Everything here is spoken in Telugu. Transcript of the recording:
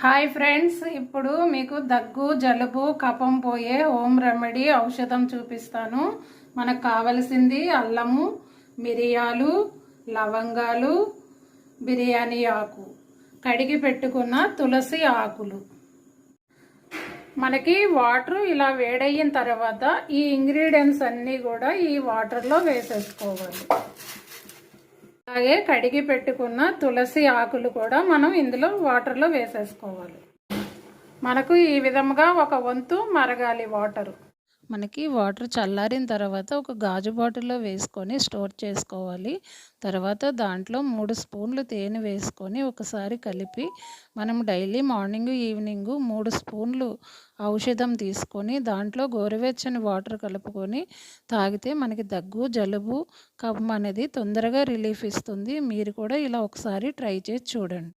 హాయ్ ఫ్రెండ్స్, ఇప్పుడు మీకు దగ్గు జలుబు కఫం పోయే హోమ్ రెమెడీ ఔషధం చూపిస్తాను. మనకు కావలసింది అల్లము, మిరియాలు, లవంగాలు, బిర్యానీ ఆకు, కడిగి పెట్టుకున్న తులసి ఆకులు. మనకి వాటర్ ఇలా వేడయిన తర్వాత ఈ ఇంగ్రీడియంట్స్ అన్నీ కూడా ఈ వాటర్లో వేసేసుకోవాలి. అలాగే కడిగి పెట్టుకున్న తులసి ఆకులు కూడా మనం ఇందులో వాటర్లో వేసేసుకోవాలి. మనకు ఈ విధంగా ఒక వంతు మరగాలి వాటరు. మనకి వాటర్ చల్లారిన తర్వాత ఒక గాజు బాటిల్లో వేసుకొని స్టోర్ చేసుకోవాలి. తర్వాత దాంట్లో 3 స్పూన్లు తేనె వేసుకొని ఒకసారి కలిపి మనం డైలీ మార్నింగ్ ఈవినింగ్ 3 స్పూన్లు ఔషధం తీసుకొని దాంట్లో గోరువెచ్చని వాటర్ కలుపుకొని తాగితే మనకి దగ్గు జలుబు కఫం అనేది తొందరగా రిలీఫ్ ఇస్తుంది. మీరు కూడా ఇలా ఒకసారి ట్రై చేసి చూడండి.